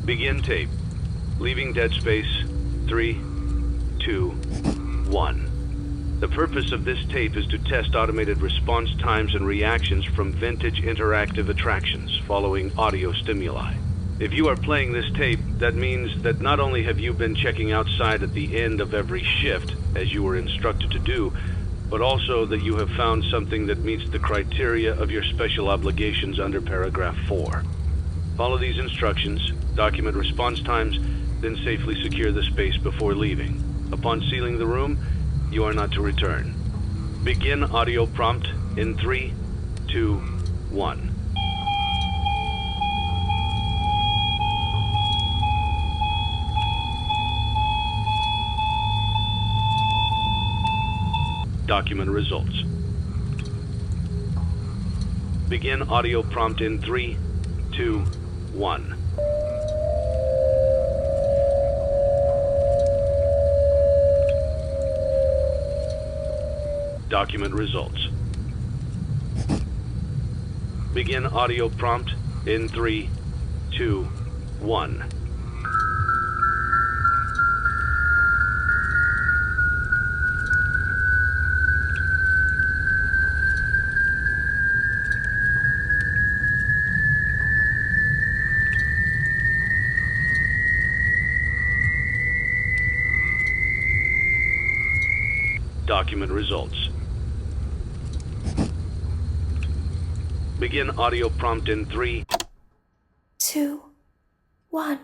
Begin tape. Leaving dead space. 3, 2, 1. The purpose of this tape is to test automated response times and reactions from vintage interactive attractions following audio stimuli. If you are playing this tape, that means that not only have you been checking outside at the end of every shift, as you were instructed to do, but also that you have found something that meets the criteria of your special obligations under paragraph 4. Follow these instructions, document response times, then safely secure the space before leaving. Upon sealing the room, you are not to return. Begin audio prompt in 3, 2, 1. Document results. Begin audio prompt in 3, 2, 1. Document results. Begin audio prompt in 3, 2, 1. Document results. Begin audio prompt in 3, 2, 1.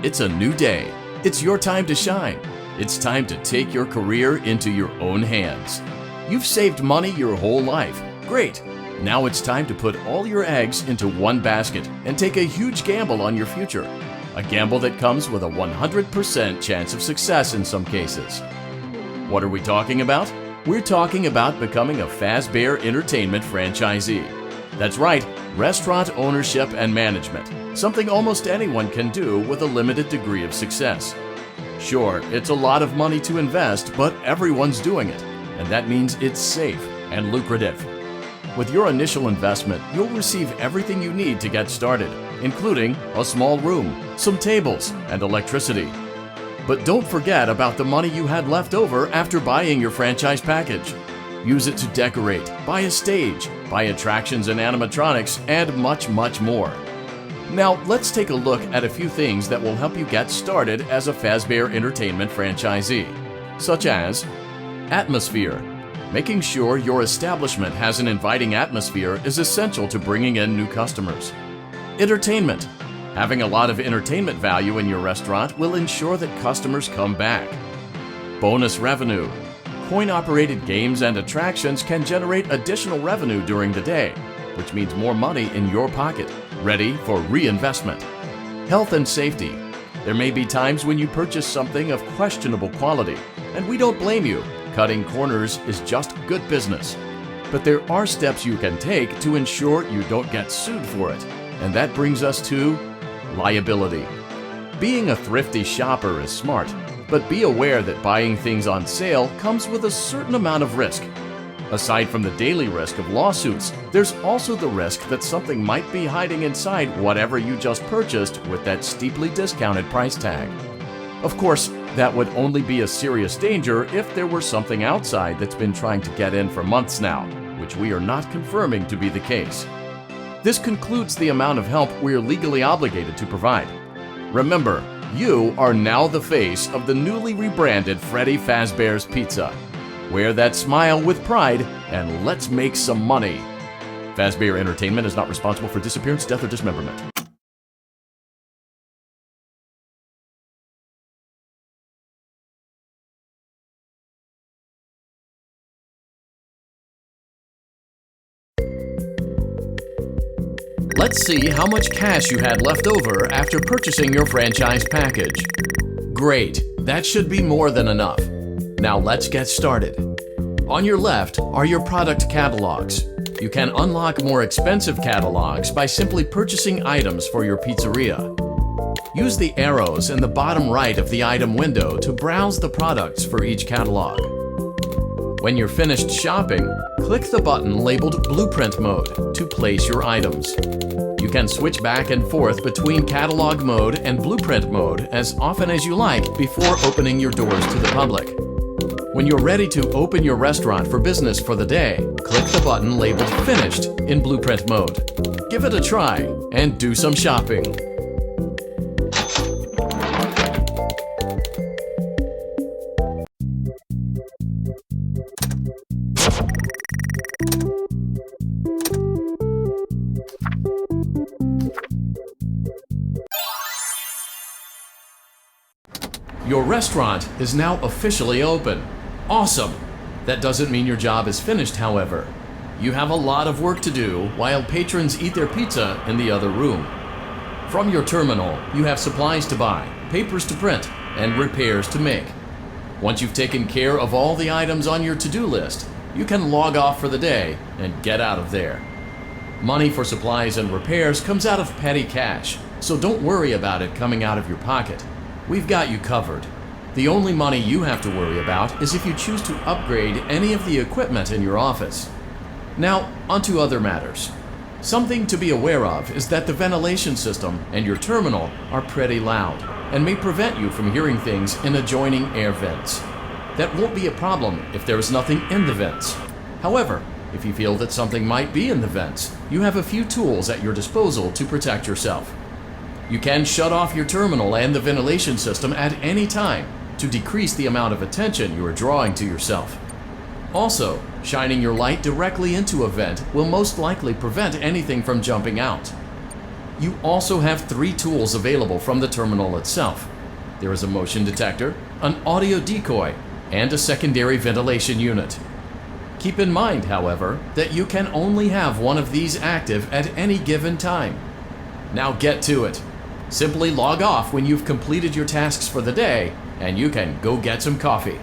It's a new day. It's your time to shine. It's time to take your career into your own hands. You've saved money your whole life. Great. Now it's time to put all your eggs into one basket and take a huge gamble on your future. A gamble that comes with a 100% chance of success in some cases. What are we talking about? We're talking about becoming a Fazbear Entertainment franchisee. That's right, restaurant ownership and management. Something almost anyone can do with a limited degree of success. Sure, it's a lot of money to invest, but everyone's doing it. And that means it's safe and lucrative. With your initial investment, you'll receive everything you need to get started, including a small room, some tables, and electricity. But don't forget about the money you had left over after buying your franchise package. Use it to decorate, buy a stage, buy attractions and animatronics, and much, much more. Now, let's take a look at a few things that will help you get started as a Fazbear Entertainment franchisee, such as atmosphere. Making sure your establishment has an inviting atmosphere is essential to bringing in new customers. Entertainment. Having a lot of entertainment value in your restaurant will ensure that customers come back. Bonus revenue. Coin-operated games and attractions can generate additional revenue during the day, which means more money in your pocket, ready for reinvestment. Health and safety. There may be times when you purchase something of questionable quality, and we don't blame you. Cutting corners is just good business. but there are steps you can take to ensure you don't get sued for it. And that brings us to liability. Being a thrifty shopper is smart, but be aware that buying things on sale comes with a certain amount of risk. Aside from the daily risk of lawsuits, there's also the risk that something might be hiding inside whatever you just purchased with that steeply discounted price tag. Of course, that would only be a serious danger if there were something outside that's been trying to get in for months now, which we are not confirming to be the case. This concludes the amount of help we are legally obligated to provide. Remember, you are now the face of the newly rebranded Freddy Fazbear's Pizza. Wear that smile with pride, and let's make some money. Fazbear Entertainment is not responsible for disappearance, death, or dismemberment. Let's see how much cash you had left over after purchasing your franchise package. Great, that should be more than enough. Now let's get started. On your left are your product catalogs. You can unlock more expensive catalogs by simply purchasing items for your pizzeria. Use the arrows in the bottom right of the item window to browse the products for each catalog. When you're finished shopping, click the button labeled Blueprint Mode to place your items. You can switch back and forth between Catalog Mode and Blueprint Mode as often as you like before opening your doors to the public. When you're ready to open your restaurant for business for the day, click the button labeled Finished in Blueprint Mode. Give it a try and do some shopping. Your restaurant is now officially open. Awesome! That doesn't mean your job is finished, however. You have a lot of work to do while patrons eat their pizza in the other room. From your terminal, you have supplies to buy, papers to print, and repairs to make. Once you've taken care of all the items on your to-do list, you can log off for the day and get out of there. Money for supplies and repairs comes out of petty cash, so don't worry about it coming out of your pocket. We've got you covered. The only money you have to worry about is if you choose to upgrade any of the equipment in your office. Now, onto other matters. Something to be aware of is that the ventilation system and your terminal are pretty loud and may prevent you from hearing things in adjoining air vents. That won't be a problem if there is nothing in the vents. However, if you feel that something might be in the vents, you have a few tools at your disposal to protect yourself. You can shut off your terminal and the ventilation system at any time to decrease the amount of attention you are drawing to yourself. Also, shining your light directly into a vent will most likely prevent anything from jumping out. You also have 3 tools available from the terminal itself. There is a motion detector, an audio decoy, and a secondary ventilation unit. Keep in mind, however, that you can only have one of these active at any given time. Now get to it. Simply log off when you've completed your tasks for the day, and you can go get some coffee.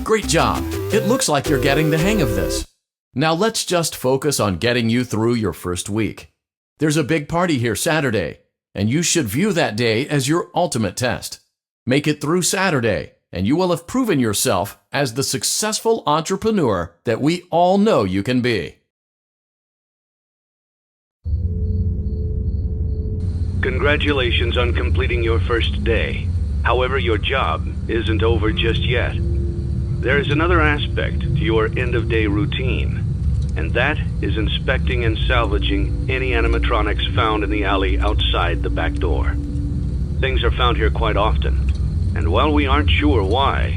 Great job! It looks like you're getting the hang of this. Now let's just focus on getting you through your first week. There's a big party here Saturday, and you should view that day as your ultimate test. Make it through Saturday, and you will have proven yourself as the successful entrepreneur that we all know you can be. Congratulations on completing your first day. However, your job isn't over just yet. There is another aspect to your end-of-day routine, and that is inspecting and salvaging any animatronics found in the alley outside the back door. Things are found here quite often, and while we aren't sure why,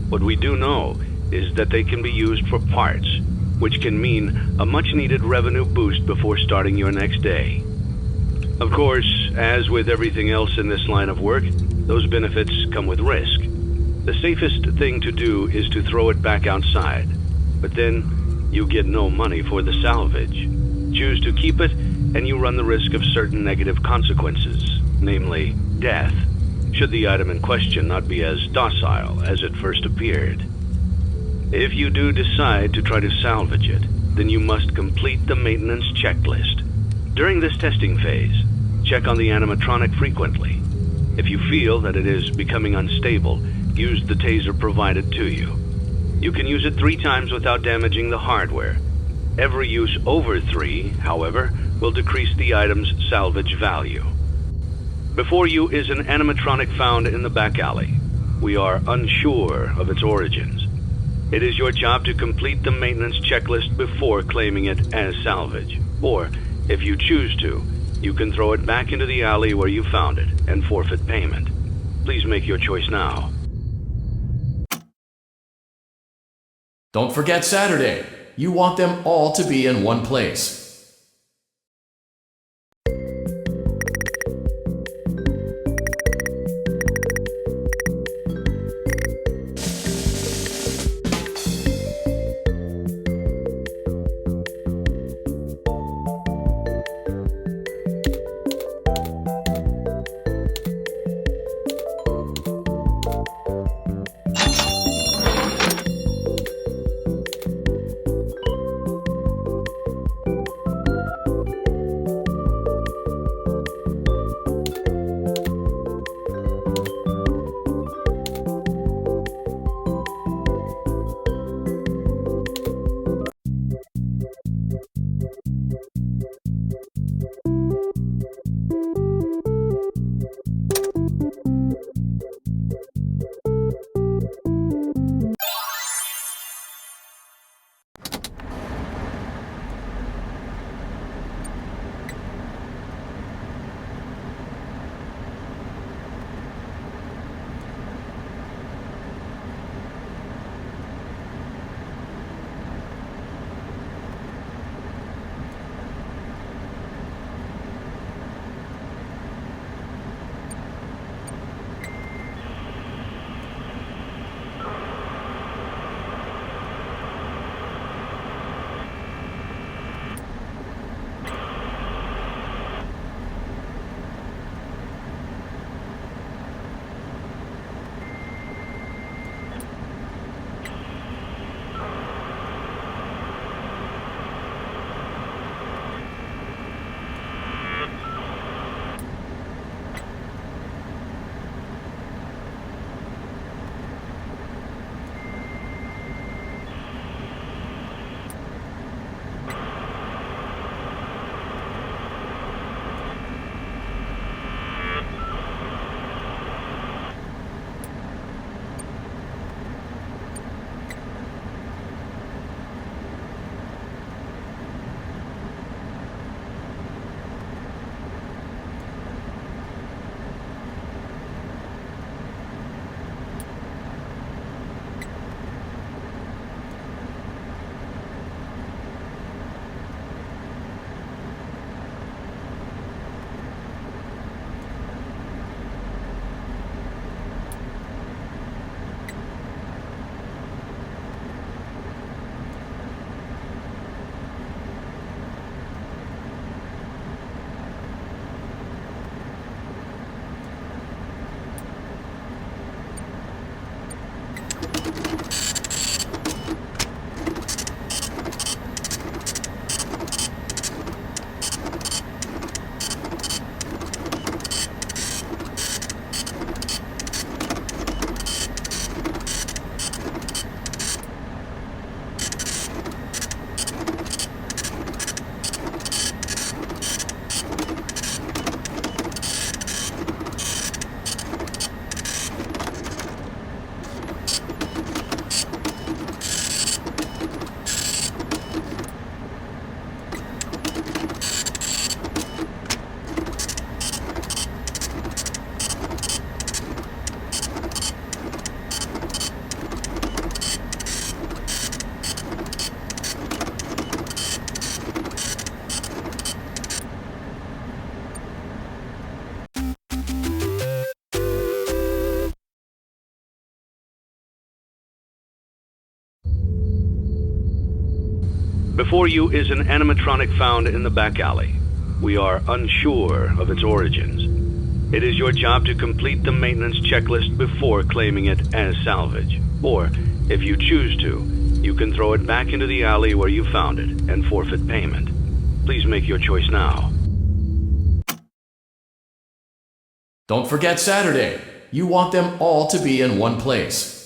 what we do know is that they can be used for parts, which can mean a much-needed revenue boost before starting your next day. Of course, as with everything else in this line of work, those benefits come with risk. The safest thing to do is to throw it back outside, but then you get no money for the salvage. Choose to keep it, and you run the risk of certain negative consequences, namely death, should the item in question not be as docile as it first appeared. If you do decide to try to salvage it, then you must complete the maintenance checklist. During this testing phase, check on the animatronic frequently. If you feel that it is becoming unstable, use the taser provided to you. You can use it 3 times without damaging the hardware. Every use over 3, however, will decrease the item's salvage value. Before you is an animatronic found in the back alley. We are unsure of its origins. It is your job to complete the maintenance checklist before claiming it as salvage. Or, if you choose to, you can throw it back into the alley where you found it and forfeit payment. Please make your choice now. Don't forget Saturday. You want them all to be in one place. Before you is an animatronic found in the back alley. We are unsure of its origins. It is your job to complete the maintenance checklist before claiming it as salvage. Or, if you choose to, you can throw it back into the alley where you found it and forfeit payment. Please make your choice now. Don't forget Saturday. You want them all to be in one place.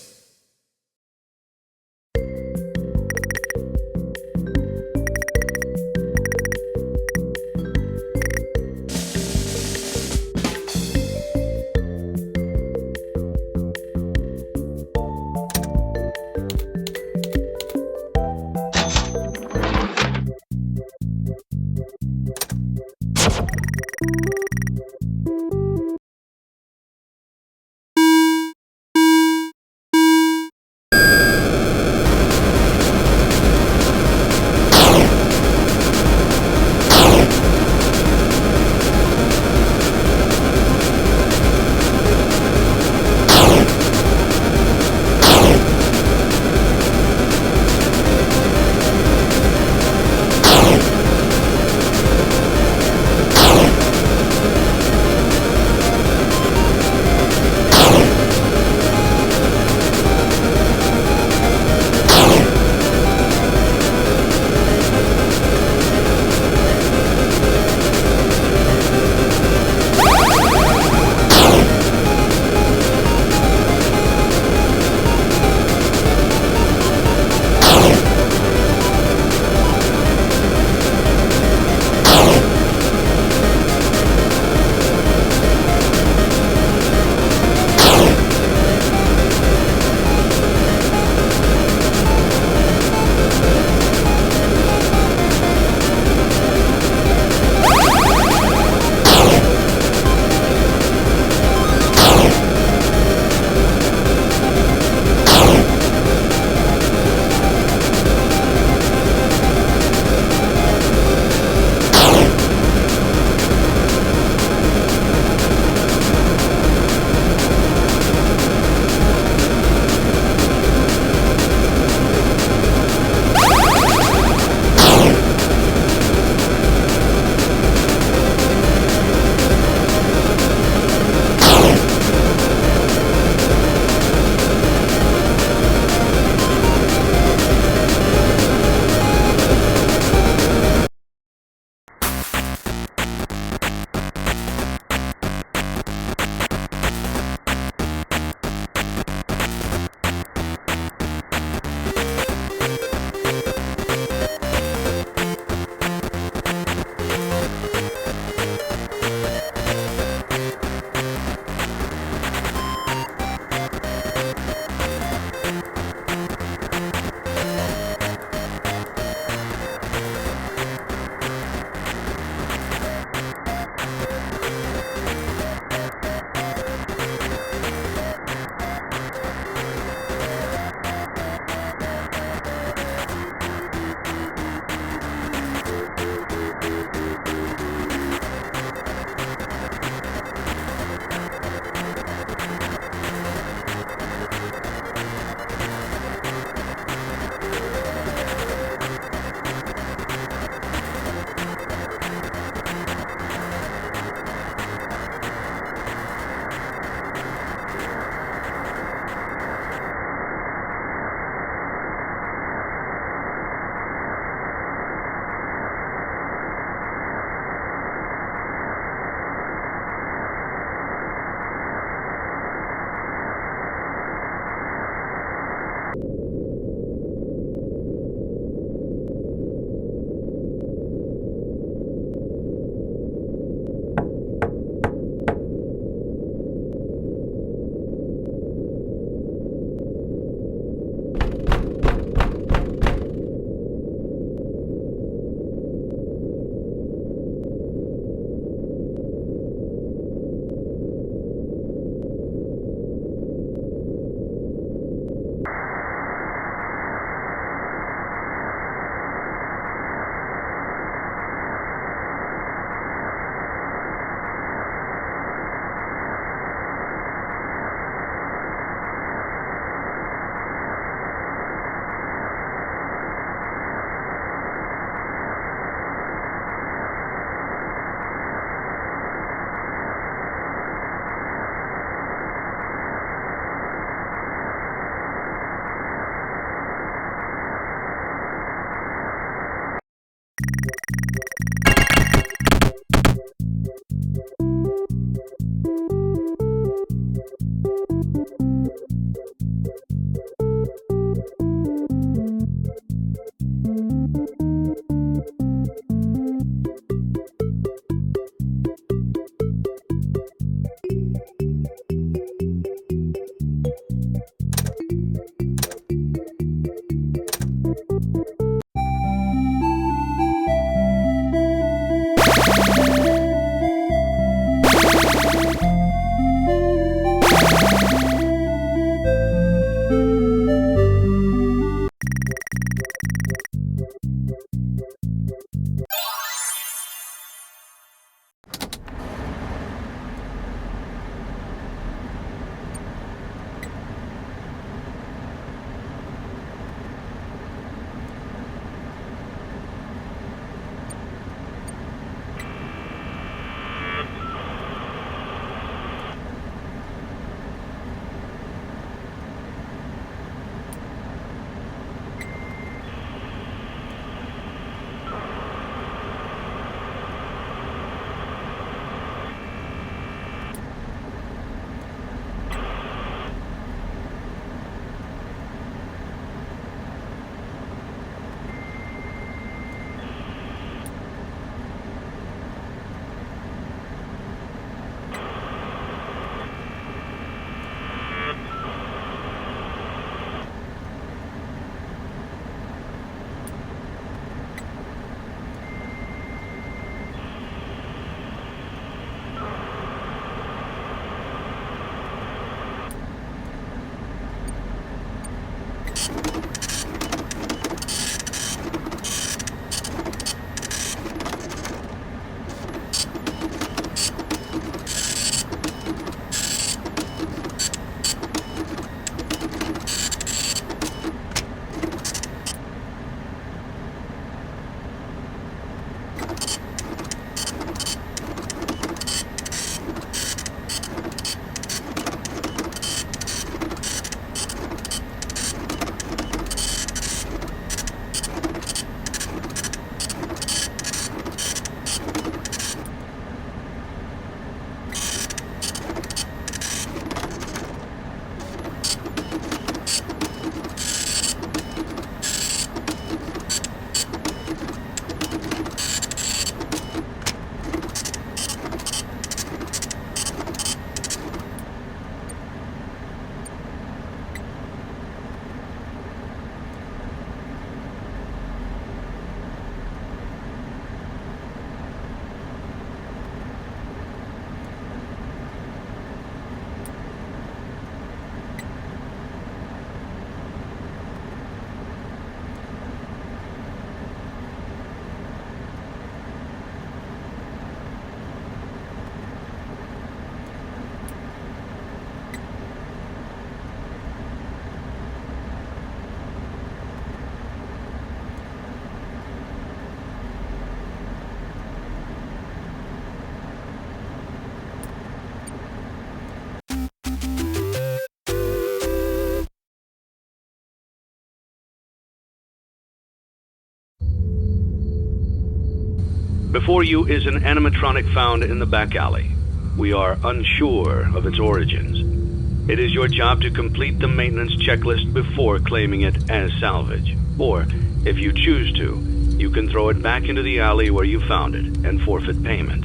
Before you is an animatronic found in the back alley. We are unsure of its origins. It is your job to complete the maintenance checklist before claiming it as salvage. Or, if you choose to, you can throw it back into the alley where you found it and forfeit payment.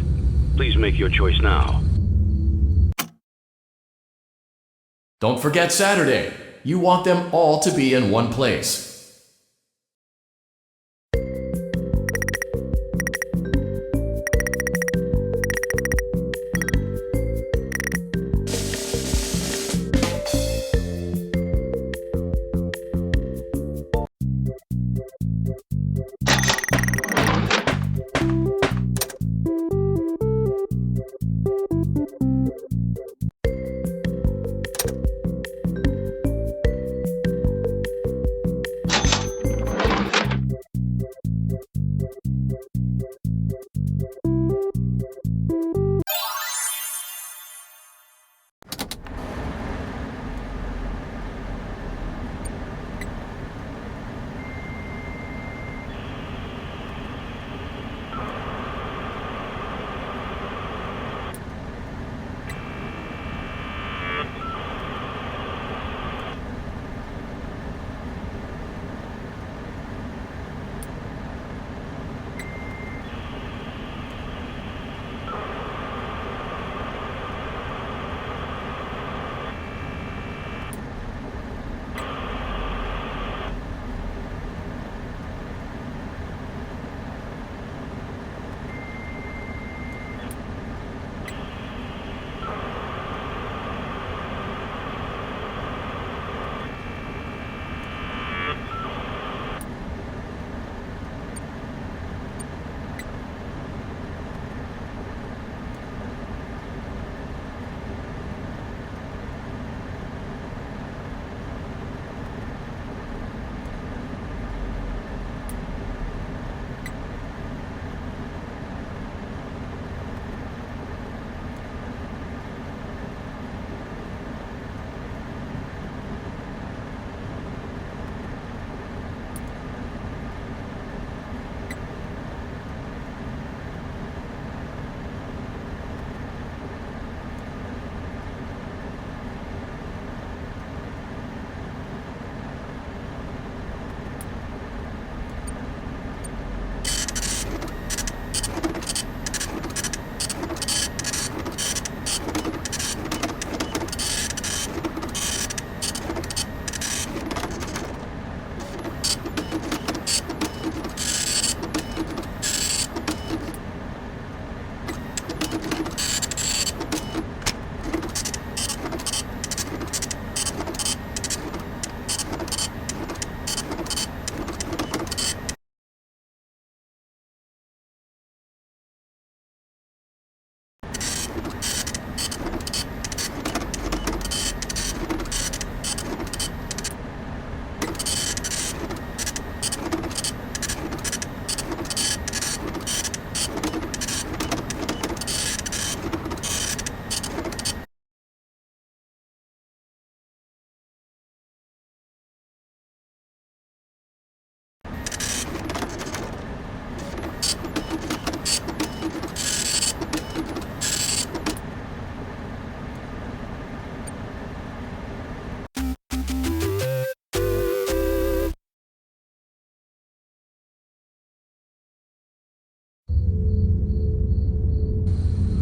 Please make your choice now. Don't forget Saturday. You want them all to be in one place.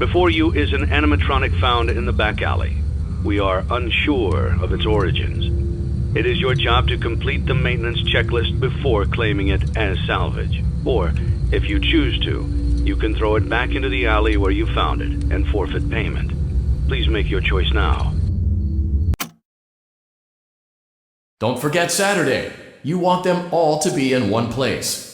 Before you is an animatronic found in the back alley. We are unsure of its origins. It is your job to complete the maintenance checklist before claiming it as salvage. Or, if you choose to, you can throw it back into the alley where you found it and forfeit payment. Please make your choice now. Don't forget Saturday. You want them all to be in one place.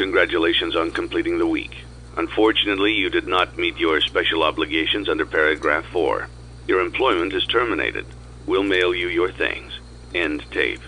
Congratulations on completing the week. Unfortunately, you did not meet your special obligations under paragraph 4. Your employment is terminated. We'll mail you your things. End tape.